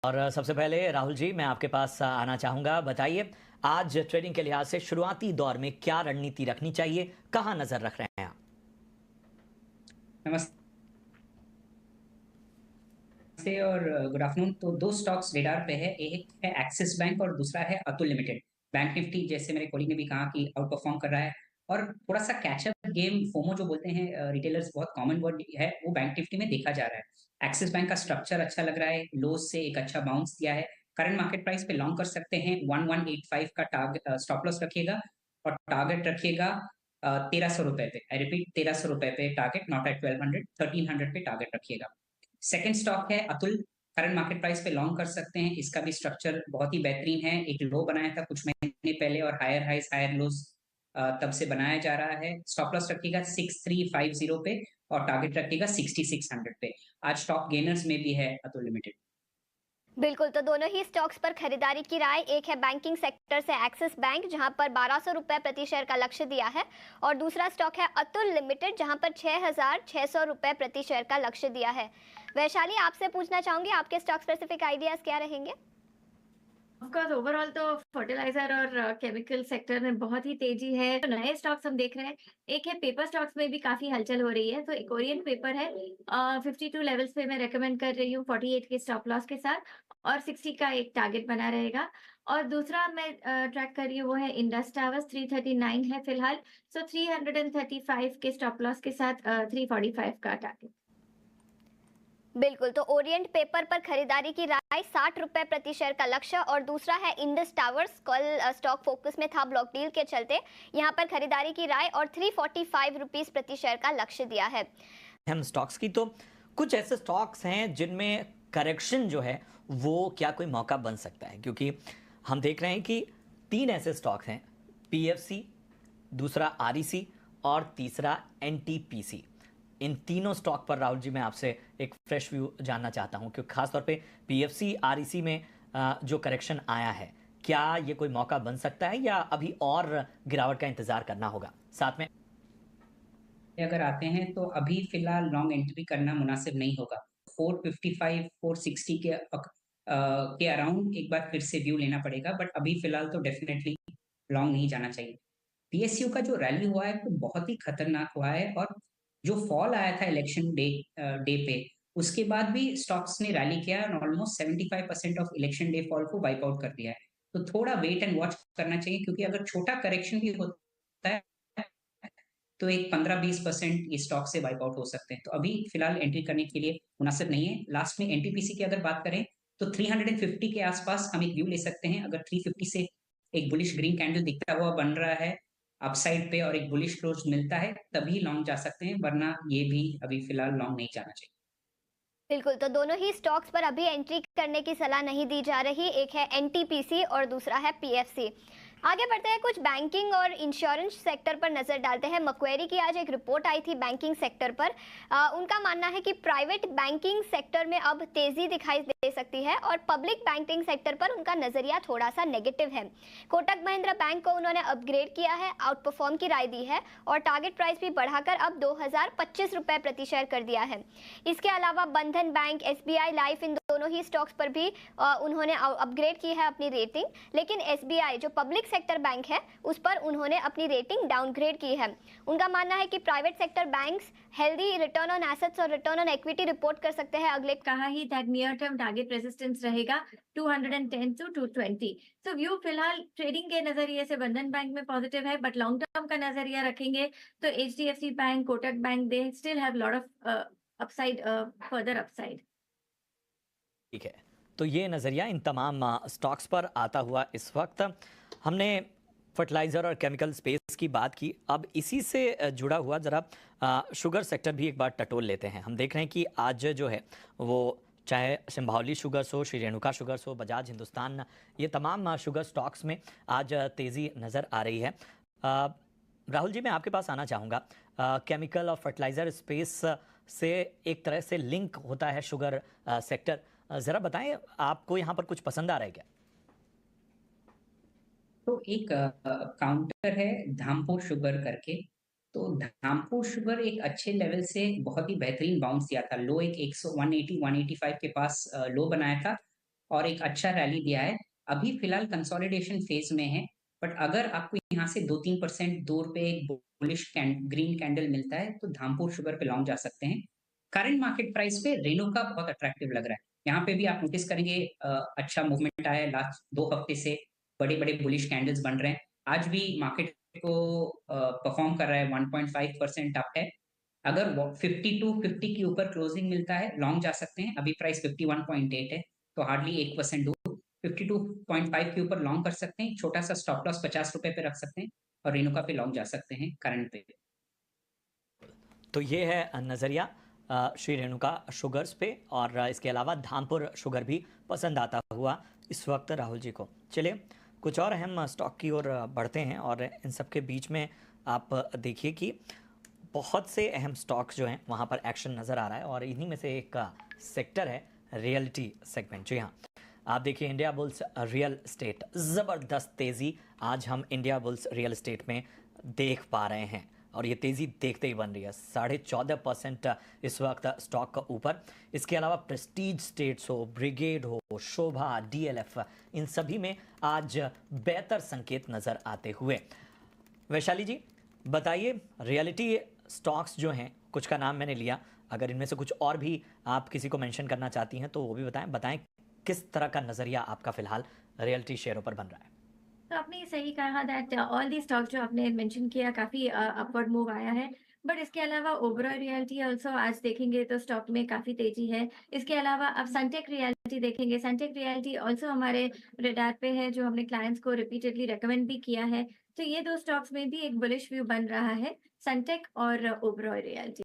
और सबसे पहले राहुल जी मैं आपके पास आना चाहूँगा। बताइए आज ट्रेडिंग के लिहाज से शुरुआती दौर में क्या रणनीति रखनी चाहिए, कहाँ नज़र रख रहे हैं आप? नमस्ते और गुड आफ्टरनून। तो दो स्टॉक्स रेडार पे है, एक है एक्सिस बैंक और दूसरा है अतुल लिमिटेड। बैंक निफ्टी जैसे मेरे कोलीग ने भी कहा कि आउट परफॉर्म कर रहा है और थोड़ा सा कैचअप गेम फोमो जो बोलते हैं रिटेलर्स, बहुत कॉमन वर्ड है, वो बैंक निफ्टी में देखा जा रहा है। एक्सिस बैंक का स्ट्रक्चर अच्छा लग रहा है, लोज से एक अच्छा बाउंस दिया है। करंट मार्केट प्राइस पे लॉन्ग कर सकते हैं। 1185 का टारगेट स्टॉप लॉस रखिएगा और टारगेट रखिएगा 1300 रुपए पे। आई रिपीट, 1300 रुपए पे टारगेट, नॉट एट 1200, 1300 पे टारगेट रखिएगा। सेकंड स्टॉक है अतुल। करंट मार्केट प्राइस पे लॉन्ग कर सकते हैं, इसका भी स्ट्रक्चर बहुत ही बेहतरीन है। एक लो बनाया था कुछ महीने पहले और हायर हाइज हायर लोज तब से बनाया जा रहा है। स्टॉप लॉस रखिएगा 6350 पे और टारगेट रखिएगा 6600 पे। आज टॉप गेनर्स में भी है अतुल लिमिटेड। बिल्कुल, तो दोनों ही स्टॉक्स पर खरीदारी की राय। एक है बैंकिंग सेक्टर से एक्सिस बैंक, जहां पर 1200 रुपए प्रति शेयर का लक्ष्य दिया है, और दूसरा स्टॉक है अतुल लिमिटेड, जहां पर 6600 रुपए प्रति शेयर का लक्ष्य दिया है। वैशाली, आपसे पूछना चाहूंगी आपके स्टॉक स्पेसिफिक आइडियाज क्या रहेंगे? ऑफ कोर्स ओवरऑल तो फर्टिलाइजर और केमिकल सेक्टर में बहुत ही तेजी है। तो नए स्टॉक्स हम देख रहे हैं। एक है पेपर स्टॉक्स में भी काफी हलचल हो रही है। तो एक ओरिएंट पेपर है, 52 लेवल्स पे मैं रेकमेंड कर रही हूँ 48 के स्टॉप लॉस के साथ, और 60 का एक टारगेट बना रहेगा। और दूसरा मैं ट्रैक कर रही हूँ वो है इंडस टावर्स, 339 है फिलहाल। सो 335 के स्टॉप लॉस के साथ 345 का टारगेट। बिल्कुल, तो ओरिएंट पेपर पर खरीदारी की राय, 60 रुपए प्रति शेयर का लक्ष्य। और दूसरा है इंडस टावर्स, कल स्टॉक फोकस में था ब्लॉक डील के चलते, यहाँ पर खरीदारी की राय और 345 रुपीस प्रति शेयर का लक्ष्य दिया है। हम स्टॉक्स की तो कुछ ऐसे स्टॉक्स हैं जिनमें करेक्शन जो है वो क्या कोई मौका बन सकता है, क्योंकि हम देख रहे हैं कि 3 ऐसे स्टॉक्स हैं, पीएफसी, दूसरा आरईसी और तीसरा एनटीपीसी। इन तीनों स्टॉक पर राहुल जी मैं आपसे एक फ्रेश व्यू जानना चाहता हूं, क्योंकि खासतौर पे पीएफसी आरईसी में जो करेक्शन आया है, क्या ये कोई मौका बन सकता है या अभी और गिरावट का इंतजार करना होगा? साथ में अगर आते हैं तो अभी फिलहाल लॉन्ग एंट्री करना मुनासिब नहीं होगा। 455 460 के अराउंड एक बार फिर से व्यू लेना पड़ेगा, बट अभी फिलहाल तो डेफिनेटली लॉन्ग नहीं जाना चाहिए। पीएसयू का जो रैली हुआ है वो बहुत ही खतरनाक हुआ है और जो फॉल आया था इलेक्शन डे पे, उसके बाद भी स्टॉक्स ने रैली किया और almost 75% of election day fall को वाइप आउट कर दिया है। तो थोड़ा वेट एंड वॉच करना चाहिए, क्योंकि अगर छोटा करेक्शन भी होता है तो एक 15-20% ये स्टॉक से वाइप आउट हो सकते हैं। तो अभी फिलहाल एंट्री करने के लिए मुनासिब नहीं है। लास्ट में एनटीपीसी की अगर बात करें तो 350 के आसपास हम एक व्यू ले सकते हैं। अगर 350 से एक बुलिश ग्रीन कैंडल दिखता हुआ बन रहा है अपसाइड पे और एक बुलिश क्लोज मिलता है, तभी लॉन्ग जा सकते हैं, वरना ये भी अभी फिलहाल लॉन्ग नहीं जाना चाहिए। बिल्कुल, तो दोनों ही स्टॉक्स पर अभी एंट्री करने की सलाह नहीं दी जा रही। एक है एनटीपीसी और दूसरा है पीएफसी। आगे बढ़ते हैं, कुछ बैंकिंग और इंश्योरेंस सेक्टर पर नजर डालते हैं। मक्वेरी की आज एक रिपोर्ट आई थी बैंकिंग सेक्टर पर। उनका मानना है कि प्राइवेट बैंकिंग सेक्टर में अब तेजी दिखाई दे सकती है और पब्लिक बैंकिंग सेक्टर पर उनका नजरिया थोड़ा सा नेगेटिव है। कोटक महिंद्रा बैंक को उन्होंने अपग्रेड किया है, आउट परफॉर्म की राय दी है और टारगेट प्राइस भी बढ़ाकर अब 2025 रुपए प्रति शेयर कर दिया है। इसके अलावा बंधन बैंक, एसबीआई लाइफ, इन दोनों ही स्टॉक्स पर भी उन्होंने अपग्रेड की है अपनी रेटिंग। लेकिन एसबीआई जो पब्लिक सेक्टर बैंक है, उस पर उन्होंने अपनी रेटिंग डाउनग्रेड की है। उनका मानना है कि private sector banks healthy return on assets और रिटर्न ऑन इक्विटी रिपोर्ट कर सकते हैं अगले। कहा ही that near term target resistance रहेगा 210 टू 220। सो व्यू फिलहाल ट्रेडिंग के नजरिए से बंधन बैंक में पॉजिटिव है, बट लॉन्ग टर्म का नजरिया रखेंगे तो HDFC bank, Kotak bank, they still have lot of upside, further upside. ठीक है, तो ये नज़रिया इन तमाम स्टॉक्स पर आता हुआ इस वक्त हमने फर्टिलाइज़र और केमिकल स्पेस की बात की। अब इसी से जुड़ा हुआ ज़रा शुगर सेक्टर भी एक बार टटोल लेते हैं। हम देख रहे हैं कि आज जो है वो चाहे सिंभावली शुगर्स हो, श्री रेणुका शुगर्स हो, बजाज हिंदुस्तान, ये तमाम शुगर स्टॉक्स में आज तेज़ी नज़र आ रही है। राहुल जी मैं आपके पास आना चाहूँगा। केमिकल और फर्टिलाइज़र स्पेस से एक तरह से लिंक होता है शुगर सेक्टर। ज़रा बताएं आपको यहाँ पर कुछ पसंद आ रहा है क्या? तो एक काउंटर है धामपुर शुगर करके। तो धामपुर शुगर एक अच्छे लेवल से बहुत ही बेहतरीन बाउंस दिया था। लो एक 100 180 185 के पास लो बनाया था और एक अच्छा रैली दिया है। अभी फिलहाल कंसोलिडेशन फेज में है, बट अगर आपको यहाँ से 2-3% दूर पे एक बुलिश ग्रीन कैंडल मिलता है तो धामपुर शुगर पे लॉन्ग जा सकते हैं। करंट मार्केट प्राइस पे रेणुका बहुत अट्रैक्टिव लग रहा है। यहाँ पे भी आप नोटिस करेंगे अच्छा मूवमेंट आया है लास्ट 2 हफ्ते से, बड़े-बड़े बुलिश कैंडल्स बन रहे हैं। आज भी मार्केट को परफॉर्म कर रहा है, 1.5% अप है। अगर 52-50 के ऊपर क्लोजिंग मिलता है, लॉन्ग जा सकते हैं। अभी प्राइस 51.8 है, तो हार्डली 1% दूर 52.5 के ऊपर लॉन्ग कर सकते हैं। छोटा सा स्टॉप लॉस ₹50 पे रख सकते हैं और रेणुका पे लॉन्ग जा सकते हैं करंट पे। तो ये है नज़रिया श्री रेणुका शुगर्स पे, और इसके अलावा धामपुर शुगर भी पसंद आता हुआ इस वक्त राहुल जी को। चलिए कुछ और अहम स्टॉक की ओर बढ़ते हैं, और इन सब के बीच में आप देखिए कि बहुत से अहम स्टॉक्स जो हैं वहाँ पर एक्शन नज़र आ रहा है, और इन्हीं में से एक सेक्टर है रियलिटी सेगमेंट। जी हाँ, आप देखिए इंडिया बुल्स रियल एस्टेट, ज़बरदस्त तेज़ी आज हम इंडिया बुल्स रियल एस्टेट में देख पा रहे हैं, और ये तेज़ी देखते ही बन रही है। 14.5% इस वक्त स्टॉक का ऊपर। इसके अलावा प्रेस्टीज स्टेट्स हो, ब्रिगेड हो, शोभा, डीएलएफ, इन सभी में आज बेहतर संकेत नज़र आते हुए। वैशाली जी बताइए, रियलिटी स्टॉक्स जो हैं, कुछ का नाम मैंने लिया, अगर इनमें से कुछ और भी आप किसी को मेंशन करना चाहती हैं तो वो भी बताएं किस तरह का नज़रिया आपका फिलहाल रियलिटी शेयरों पर बन रहा है। तो आपने सही कहा दैट ऑल दी स्टॉक जो आपने मेंशन किया काफ़ी अपवर्ड मूव आया है। बट इसके अलावा ओबेरॉय रियल्टी ऑल्सो आज देखेंगे तो स्टॉक में काफ़ी तेज़ी है। इसके अलावा आप सनटेक रियल्टी देखेंगे, सनटेक रियल्टी ऑल्सो हमारे रडार पे है, जो हमने क्लाइंट्स को रिपीटेडली रिकमेंड भी किया है। तो ये 2 स्टॉक्स में भी एक बुलिश व्यू बन रहा है, सनटेक और ओबेरॉय रियल्टी।